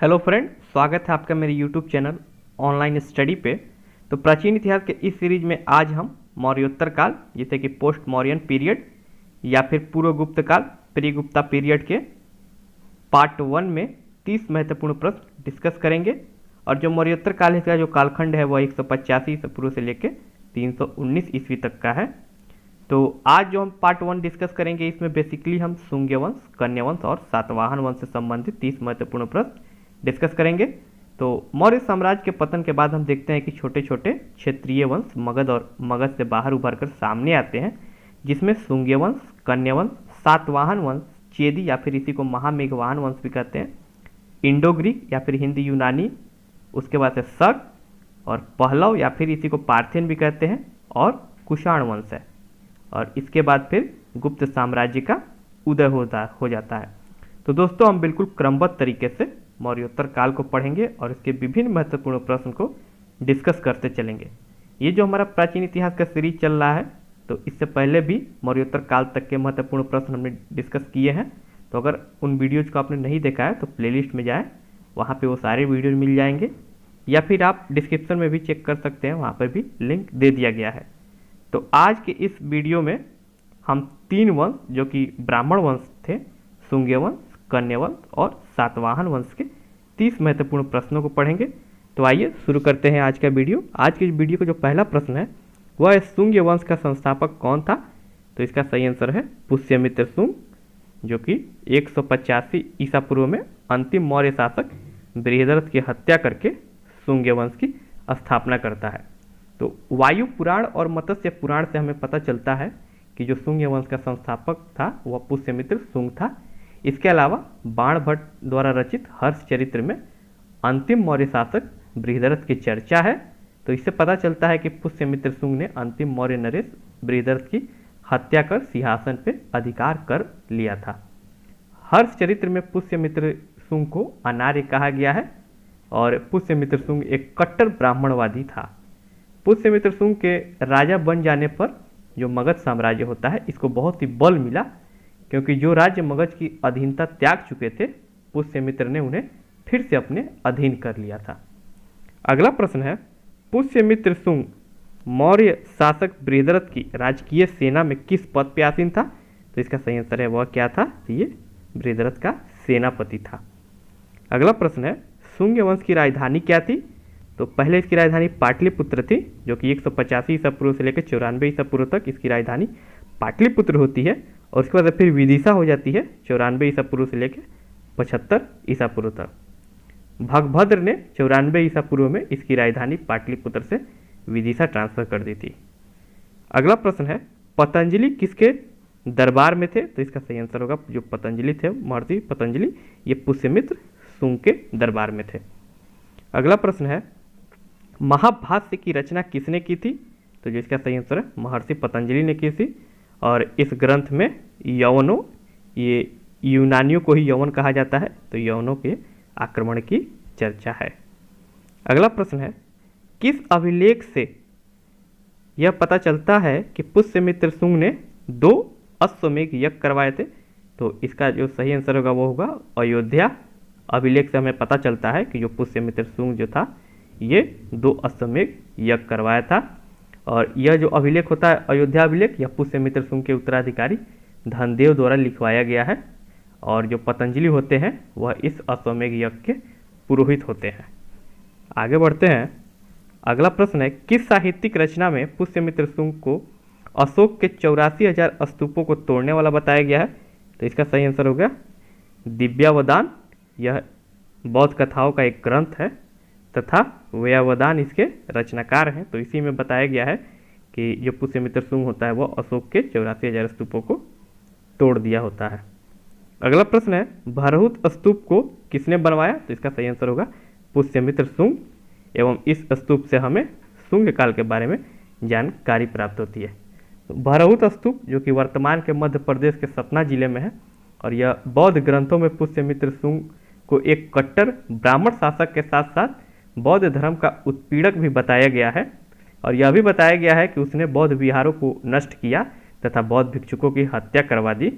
Hello friend, स्वागत है आपका मेरे यूट्यूब चैनल ऑनलाइन स्टडी पे। तो प्राचीन इतिहास के इस सीरीज में आज हम मौर्योत्तर काल जैसे कि पोस्ट मौर्यन पीरियड या फिर पूर्व गुप्त काल प्री गुप्ता पीरियड के पार्ट 1 में 30 महत्वपूर्ण प्रश्न डिस्कस करेंगे। और जो मौर्योत्तर काल का जो कालखंड है वह 185 ईसा पूर्व से लेकर 319 ईस्वी तक का है। तो आज जो हम पार्ट 1 डिस्कस करेंगे इसमें बेसिकली हम शुंग वंश, कन्या वंश और सातवाहन वंश से संबंधित 30 महत्वपूर्ण प्रश्न डिस्कस करेंगे। तो मौर्य साम्राज्य के पतन के बाद हम देखते हैं कि छोटे छोटे क्षेत्रीय वंश मगध और मगध से बाहर उभर कर सामने आते हैं, जिसमें शुंग वंश, कन्या वंश, सातवाहन वंश, चेदी या फिर इसी को महामेघवाहन वंश भी कहते हैं, इंडो ग्रीक या फिर हिंदी यूनानी, उसके बाद से शक और पहलव या फिर इसी को पार्थियन भी कहते हैं, और कुषाण वंश है। और इसके बाद फिर गुप्त साम्राज्य का उदय हो जाता है। तो दोस्तों हम बिल्कुल क्रमबद्ध तरीके से मौर्योत्तर काल को पढ़ेंगे और इसके विभिन्न महत्वपूर्ण प्रश्न को डिस्कस करते चलेंगे। ये जो हमारा प्राचीन इतिहास का सीरीज चल रहा है, तो इससे पहले भी मौर्योत्तर काल तक के महत्वपूर्ण प्रश्न हमने डिस्कस किए हैं। तो अगर उन वीडियोज को आपने नहीं देखा है तो प्लेलिस्ट में जाएं, वहाँ पे वो सारे वीडियो मिल जाएंगे, या फिर आप डिस्क्रिप्शन में भी चेक कर सकते हैं, वहाँ पर भी लिंक दे दिया गया है। तो आज के इस वीडियो में हम 3 वंश जो कि ब्राह्मण वंश थे, शुंग वंश, कन्या वंश और सातवाहन वंश के 30 महत्वपूर्ण प्रश्नों को पढ़ेंगे। तो आइए शुरू करते हैं आज का वीडियो। आज के वीडियो का जो पहला प्रश्न है वह है शुंग वंश का संस्थापक कौन था। तो इसका सही आंसर है पुष्यमित्र शुंग, जो कि 185 ईसा पूर्व में अंतिम मौर्य शासक बृहद्रथ की हत्या करके शुंग वंश की स्थापना करता है। तो वायु पुराण और मत्स्य पुराण से हमें पता चलता है कि जो शुंग वंश का संस्थापक था वह पुष्यमित्र शुंग था। इसके अलावा बाण भट्ट द्वारा रचित हर्ष चरित्र में अंतिम मौर्य शासक बृहद्रथ की चर्चा है। तो इससे पता चलता है कि पुष्यमित्र शुंग ने अंतिम मौर्य नरेश बृहद्रथ की हत्या कर सिंहासन पर अधिकार कर लिया था। हर्ष चरित्र में पुष्यमित्र शुंग को अनार्य कहा गया है और पुष्यमित्र शुंग एक कट्टर ब्राह्मणवादी था। पुष्यमित्र शुंग के राजा बन जाने पर जो मगध साम्राज्य होता है इसको बहुत ही बल मिला, क्योंकि जो राज्य मगध की अधीनता त्याग चुके थे पुष्यमित्र ने उन्हें फिर से अपने अधीन कर लिया था। अगला प्रश्न है, पुष्यमित्र शुंग मौर्य शासक बृहद्रथ की राजकीय सेना में किस पद पर आसीन था। तो इसका सही आंसर है वह क्या था, तो ये बृहद्रथ का सेनापति था। अगला प्रश्न है, शुंग वंश की राजधानी क्या थी। तो पहले इसकी राजधानी पाटलिपुत्र थी, जो कि 185 ईसा पूर्व से लेकर 94 ईसा पूर्व तक इसकी राजधानी पाटलिपुत्र होती है। और उसके बाद फिर विदिशा हो जाती है 94 ईसा पूर्व से लेकर 75 ईसा पूर्व तक। भगभद्र ने 94 ईसा पूर्व में इसकी राजधानी पाटलिपुत्र से विदिशा ट्रांसफर कर दी थी। अगला प्रश्न है, पतंजलि किसके दरबार में थे। तो इसका सही आंसर होगा जो पतंजलि थे, महर्षि पतंजलि, ये पुष्यमित्र शुंग के दरबार में थे। अगला प्रश्न है, महाभाष्य की रचना किसने की थी। तो जिसका सही आंसर है महर्षि पतंजलि ने की थी। और इस ग्रंथ में यवनों, ये यूनानियों को ही यवन कहा जाता है, तो यवनों के आक्रमण की चर्चा है। अगला प्रश्न है, किस अभिलेख से यह पता चलता है कि पुष्यमित्र शुंग ने 2 अश्वमेध यज्ञ करवाए थे। तो इसका जो सही आंसर होगा वो होगा अयोध्या अभिलेख से हमें पता चलता है कि जो पुष्यमित्र शुंग जो था ये 2 अश्वमेध यज्ञ करवाया था। और यह जो अभिलेख होता है अयोध्या अभिलेख, यह पुष्यमित्र शुंग के उत्तराधिकारी धनदेव द्वारा लिखवाया गया है। और जो पतंजलि होते हैं वह इस अश्वमेध यज्ञ के पुरोहित होते हैं। आगे बढ़ते हैं। अगला प्रश्न है, किस साहित्यिक रचना में पुष्यमित्र शुंग को अशोक के 84,000 स्तूपों को तोड़ने वाला बताया गया है। तो इसका सही आंसर होगा दिव्यावदान। यह बौद्ध कथाओं का एक ग्रंथ है तथा व्यावदान इसके रचनाकार हैं। तो इसी में बताया गया है कि जो पुष्यमित्र शुंग होता है वह अशोक के 84,000 स्तूपों को तोड़ दिया होता है। अगला प्रश्न है, भरहुत स्तूप को किसने बनवाया। तो इसका सही आंसर होगा पुष्यमित्र शुंग। एवं इस स्तूप से हमें शुंग काल के बारे में जानकारी प्राप्त होती है। तो भरहुत स्तूप जो कि वर्तमान के मध्य प्रदेश के सतना जिले में है, और यह बौद्ध ग्रंथों में पुष्यमित्र शुंग को एक कट्टर ब्राह्मण शासक के साथ साथ बौद्ध धर्म का उत्पीड़क भी बताया गया है। और यह भी बताया गया है कि उसने बौद्ध विहारों को नष्ट किया तथा बौद्ध भिक्षुकों की हत्या करवा दी।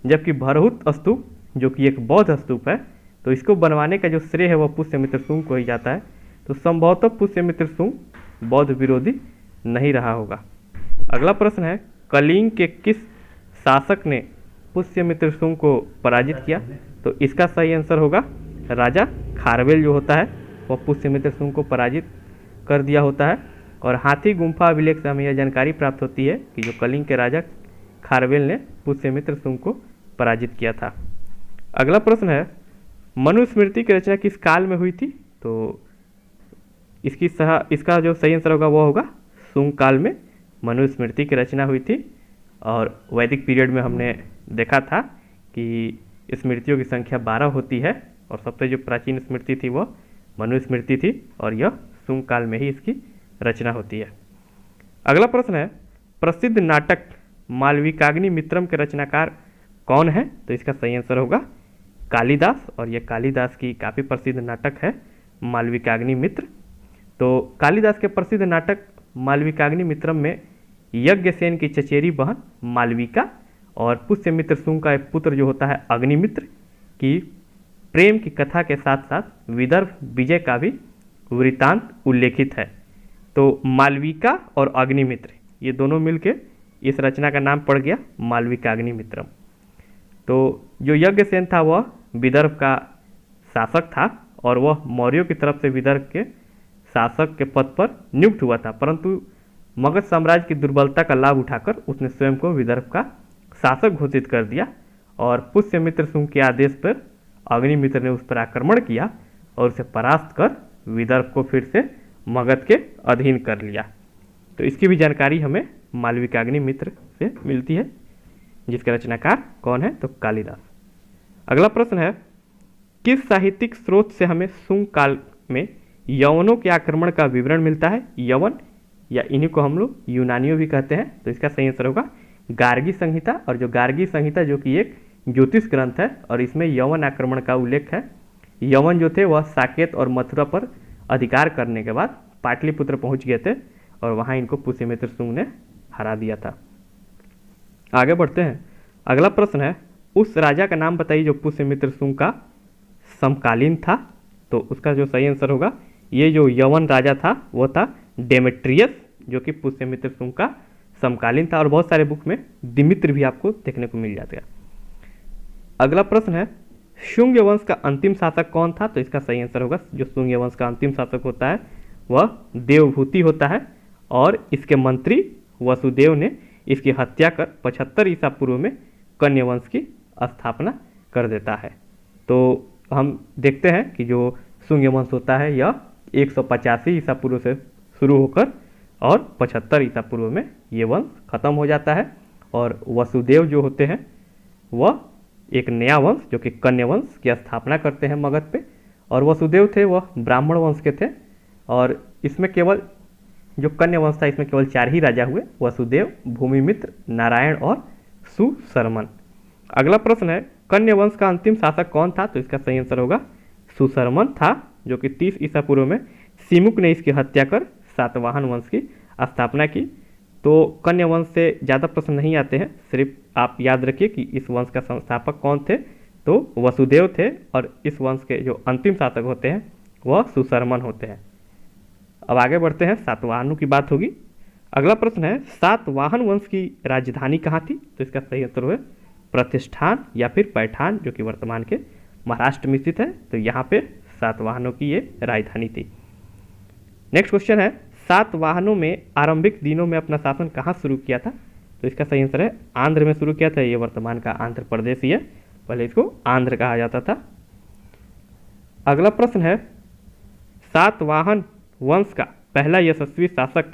जबकि भरहुत स्तूप जो कि एक बौद्ध स्तूप है, तो इसको बनवाने का जो श्रेय है वह पुष्यमित्र शुंग को ही जाता है। तो संभवतः पुष्यमित्र शुंग बौद्ध विरोधी नहीं रहा होगा। अगला प्रश्न है, कलिंग के किस शासक ने पुष्यमित्र शुंग को पराजित किया? तो इसका सही आंसर होगा राजा खारवेल जो होता है वह पुष्यमित्र शुंग को पराजित कर दिया होता है। और हाथी गुम्फा अभिलेख से हमें यह जानकारी प्राप्त होती है कि जो कलिंग के राजा खारवेल ने पुष्यमित्र शुंग को पराजित किया था। अगला प्रश्न है, मनुस्मृति की रचना किस काल में हुई थी? तो इसका जो सही आंसर होगा वह होगा शुंग काल में मनुस्मृति की रचना हुई थी। और वैदिक पीरियड में हमने देखा था कि स्मृतियों की संख्या 12 होती है और सबसे जो प्राचीन स्मृति थी वह मनुस्मृति थी और यह शुंग काल में ही इसकी रचना होती है। अगला प्रश्न है, प्रसिद्ध नाटक मालविकाग्निमित्रम के रचनाकार कौन है? तो इसका सही आंसर होगा कालिदास और यह कालिदास की काफ़ी प्रसिद्ध नाटक है मालविकाग्निमित्र। तो कालिदास के प्रसिद्ध नाटक मालविकाग्निमित्रम में यज्ञसेन की चचेरी बहन मालविका और पुष्यमित्र शुंग का एक पुत्र जो होता है अग्निमित्र की प्रेम की कथा के साथ साथ विदर्भ विजय का भी वृत्तांत उल्लेखित है। तो मालविका और अग्निमित्र ये दोनों मिलके इस रचना का नाम पड़ गया मालविकाग्निमित्रम। तो जो यज्ञसेन था वह विदर्भ का शासक था और वह मौर्यों की तरफ से विदर्भ के शासक के पद पर नियुक्त हुआ था, परंतु मगध साम्राज्य की दुर्बलता का लाभ उठाकर उसने स्वयं को विदर्भ का शासक घोषित कर दिया और पुष्यमित्र शुंग के आदेश पर अग्निमित्र ने उस पर आक्रमण किया और उसे परास्त कर विदर्भ को फिर से मगध के अधीन कर लिया। तो इसकी भी जानकारी हमें मालविकाग्निमित्र से मिलती है जिसके रचनाकार कौन है? तो कालिदास। अगला प्रश्न है, किस साहित्यिक स्रोत से हमें शुंग काल में यवनों के आक्रमण का विवरण मिलता है? यवन या इन्हीं को हम लोग यूनानियों भी कहते हैं। तो इसका सही आंसर होगा गार्गी संहिता। और जो गार्गी संहिता जो कि एक ज्योतिष ग्रंथ है और इसमें यवन आक्रमण का उल्लेख है। यवन जो थे वह साकेत और मथुरा पर अधिकार करने के बाद पाटलिपुत्र पहुंच गए थे और वहां इनको पुष्यमित्र शुंग ने हरा दिया था। आगे बढ़ते हैं। अगला प्रश्न है, उस राजा का नाम बताइए जो पुष्यमित्र शुंग का समकालीन था। तो उसका जो सही आंसर होगा, ये जो यवन राजा था वो था डेमेट्रियस जो कि पुष्यमित्र शुंग का समकालीन था और बहुत सारे बुक में दिमित्र भी आपको देखने को मिल जाता है। अगला प्रश्न है, शुंग वंश का अंतिम शासक कौन था? तो इसका सही आंसर होगा जो शुंग वंश का अंतिम शासक होता है वह देवभूति होता है और इसके मंत्री वसुदेव ने इसकी हत्या कर 75 ईसा पूर्व में कन्या वंश की स्थापना कर देता है। तो हम देखते हैं कि जो शुंग वंश होता है यह 185 ईसा पूर्व से शुरू होकर और 75 ईसा पूर्व में ये वंश खत्म हो जाता है और वसुदेव जो होते हैं वह एक नया वंश जो कि कन्या वंश की स्थापना करते हैं मगध पे। और वसुदेव थे वह ब्राह्मण वंश के थे और इसमें केवल जो कन्या वंश था इसमें केवल 4 ही राजा हुए, वसुदेव, भूमिमित्र, नारायण और सुशर्मन। अगला प्रश्न है, कन्या वंश का अंतिम शासक कौन था? तो इसका सही आंसर होगा सुशर्मन था जो कि 30 ईसा पूर्व में सिमुक ने इसकी हत्या कर सातवाहन वंश की स्थापना की। तो कन्या वंश से ज़्यादा प्रश्न नहीं आते हैं, सिर्फ आप याद रखिए कि इस वंश का संस्थापक कौन थे। तो वसुदेव थे और इस वंश के जो अंतिम शासक होते हैं वह सुशर्मन होते हैं। अब आगे बढ़ते हैं, सातवाहनों की बात होगी। अगला प्रश्न है, सातवाहन वंश की राजधानी कहाँ थी? तो इसका सही उत्तर है प्रतिष्ठान या फिर पैठान जो कि वर्तमान के महाराष्ट्र में स्थित है। तो यहाँ पे सातवाहनों की ये राजधानी थी। नेक्स्ट क्वेश्चन है, सातवाहनों में आरंभिक दिनों में अपना शासन कहाँ शुरू किया था? तो इसका सही आंसर है आंध्र में शुरू किया था। ये वर्तमान का आंध्र प्रदेश ही है, पहले इसको आंध्र कहा जाता था। अगला प्रश्न है, सातवाहन वंश का पहला यशस्वी शासक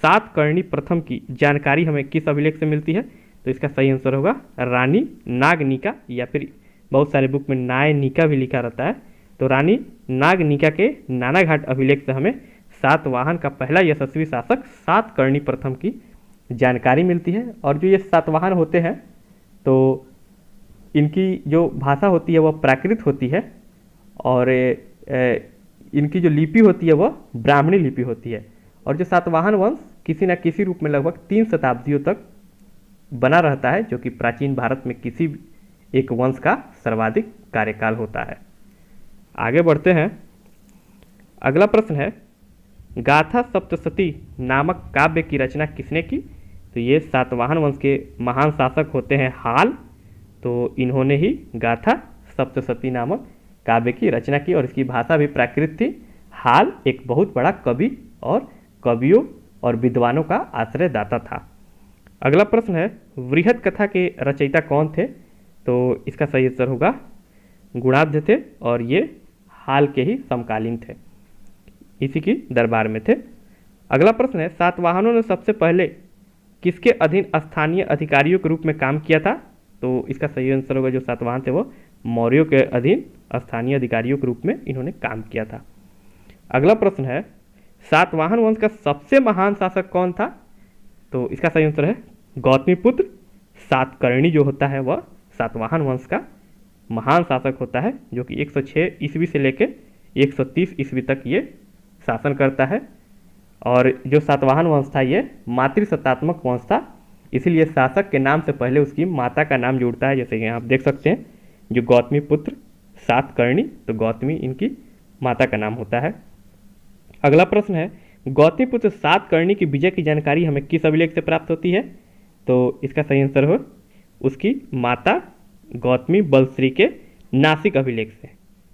सातकर्णी प्रथम की जानकारी हमें किस अभिलेख से मिलती है? तो इसका सही आंसर होगा रानी नागनिका या फिर बहुत सारे बुक में नायनिका भी लिखा रहता है। तो रानी नागनिका के नानाघाट अभिलेख से हमें सातवाहन का पहला यशस्वी शासक सातकर्णी प्रथम की जानकारी मिलती है। और जो ये सातवाहन होते हैं तो इनकी जो भाषा होती है वह प्राकृत होती है और इनकी जो लिपि होती है वह ब्राह्मणी लिपि होती है। और जो सातवाहन वंश किसी न किसी रूप में लगभग 3 शताब्दियों तक बना रहता है जो कि प्राचीन भारत में किसी एक वंश का सर्वाधिक कार्यकाल होता है। आगे बढ़ते हैं। अगला प्रश्न है, गाथा सप्तशती नामक काव्य की रचना किसने की? तो ये सातवाहन वंश के महान शासक होते हैं हाल, तो इन्होंने ही गाथा सप्तशती नामक काव्य की रचना की और इसकी भाषा भी प्राकृत थी। हाल एक बहुत बड़ा कवि और कवियों और विद्वानों का आश्रयदाता था। अगला प्रश्न है, वृहद कथा के रचयिता कौन थे? तो इसका सही उत्तर होगा गुणाढ्य थे और ये हाल के ही समकालीन थे, इसी की दरबार में थे। अगला प्रश्न है, सातवाहनों ने सबसे पहले किसके अधीन स्थानीय अधिकारियों के रूप में काम किया था? तो इसका सही आंसर होगा जो सातवाहन थे वो मौर्यों के अधीन स्थानीय अधिकारियों के रूप में इन्होंने काम किया था। अगला प्रश्न है, सातवाहन वंश का सबसे महान शासक कौन था? तो इसका सही आंसर है गौतमीपुत्र सातकर्णी जो होता है वह सातवाहन वंश का महान शासक होता है, जो कि 106 ईस्वी से लेकर 130 ईस्वी तक ये शासन करता है। और जो सातवाहन वंश था ये मातृसत्तात्मक वंश था, इसीलिए शासक के नाम से पहले उसकी माता का नाम जुड़ता है, जैसे कि आप देख सकते हैं जो गौतमीपुत्र सातकर्णी, तो गौतमी इनकी माता का नाम होता है। अगला प्रश्न है, गौतमीपुत्र सातकर्णी की विजय की जानकारी हमें किस अभिलेख से प्राप्त होती है? तो इसका सही आंसर हो उसकी माता गौतमी बलश्री के नासिक अभिलेख से।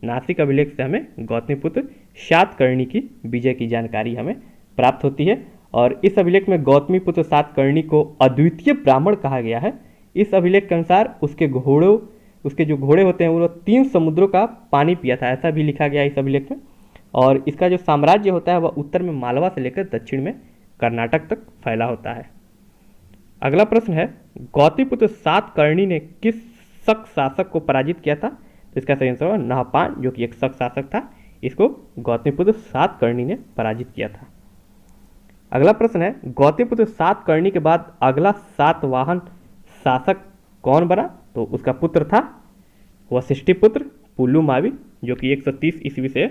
नासिक अभिलेख से हमें गौतमीपुत्र सातकर्णी की विजय की जानकारी हमें प्राप्त होती है। और इस अभिलेख में गौतमीपुत्र सातकर्णी को अद्वितीय ब्राह्मण कहा गया है। इस अभिलेख के अनुसार उसके जो घोड़े होते हैं वो 3 समुद्रों का पानी पिया था, ऐसा भी लिखा गया है इस अभिलेख में। और इसका जो साम्राज्य होता है वह उत्तर में मालवा से लेकर दक्षिण में कर्नाटक तक फैला होता है। अगला प्रश्न है, गौतमीपुत्र सातकर्णी ने किस शक शासक को पराजित किया था? तो इसका सही आंसर होगा नहपान, जो कि एक शक शासक था, इसको गौतमीपुत्र सातकर्णी ने पराजित किया था। अगला प्रश्न है, गौतमीपुत्र सातकर्णी के बाद अगला सातवाहन शासक कौन बना? तो उसका पुत्र था वशिष्ठिपुत्र पुलुमावी, जो कि 130 ईस्वी से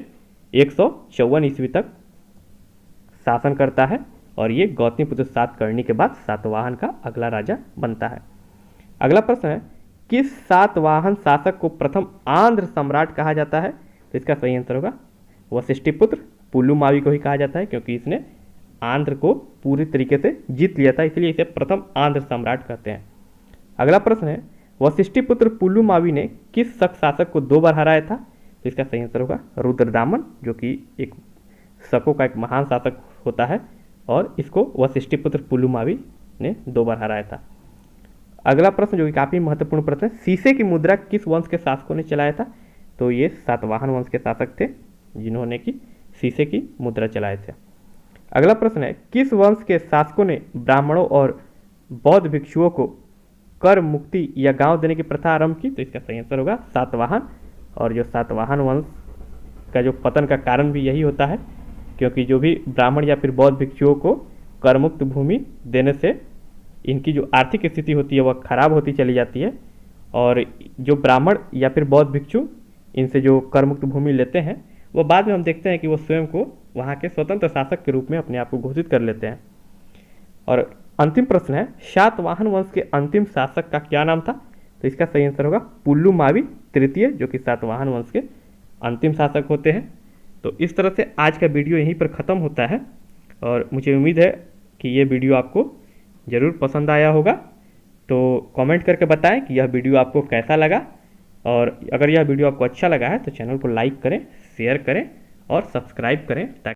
154 ईस्वी तक शासन करता है और ये गौतमीपुत्र सातकर्णी के बाद सातवाहन का अगला राजा बनता है। अगला प्रश्न है, किस सातवाहन शासक को प्रथम आंध्र सम्राट कहा जाता है? तो इसका सही आंसर होगा वशिष्ठिपुत्र पुलुमावी को ही कहा जाता है, क्योंकि इसने आंध्र को पूरी तरीके से जीत लिया था, इसलिए इसे प्रथम आंध्र सम्राट कहते हैं। अगला प्रश्न है, वशिष्ठिपुत्र पुलुमावी ने किस शक शासक को 2 बार हराया था? तो इसका सही आंसर होगा रुद्रदामन, जो कि एक शकों का एक महान शासक होता है और इसको वशिष्ठिपुत्र पुलुमावी ने 2 बार हराया था। अगला प्रश्न जो कि काफ़ी महत्वपूर्ण प्रश्न है, शीशे की मुद्रा किस वंश के शासकों ने चलाया था? तो ये सातवाहन वंश के शासक थे जिन्होंने कि शीशे की मुद्रा चलाए थे। अगला प्रश्न है, किस वंश के शासकों ने ब्राह्मणों और बौद्ध भिक्षुओं को कर मुक्ति या गांव देने की प्रथा आरंभ की? तो इसका सही आंसर होगा सातवाहन। और जो सातवाहन वंश का जो पतन का कारण भी यही होता है, क्योंकि जो भी ब्राह्मण या फिर बौद्ध भिक्षुओं को करमुक्त भूमि देने से इनकी जो आर्थिक स्थिति होती है वह खराब होती चली जाती है। और जो ब्राह्मण या फिर बौद्ध भिक्षु इनसे जो करमुक्त भूमि लेते हैं वो बाद में हम देखते हैं कि वो स्वयं को वहाँ के स्वतंत्र शासक के रूप में अपने आप को घोषित कर लेते हैं। और अंतिम प्रश्न है, सातवाहन वंश के अंतिम शासक का क्या नाम था? तो इसका सही आंसर होगा पुलुमावी तृतीय, जो कि सातवाहन वंश के अंतिम शासक होते हैं। तो इस तरह से आज का वीडियो यहीं पर ख़त्म होता है और मुझे उम्मीद है कि ये वीडियो आपको ज़रूर पसंद आया होगा। तो कमेंट करके बताएं कि यह वीडियो आपको कैसा लगा, और अगर यह वीडियो आपको अच्छा लगा है तो चैनल को लाइक करें, शेयर करें और सब्सक्राइब करें ताकि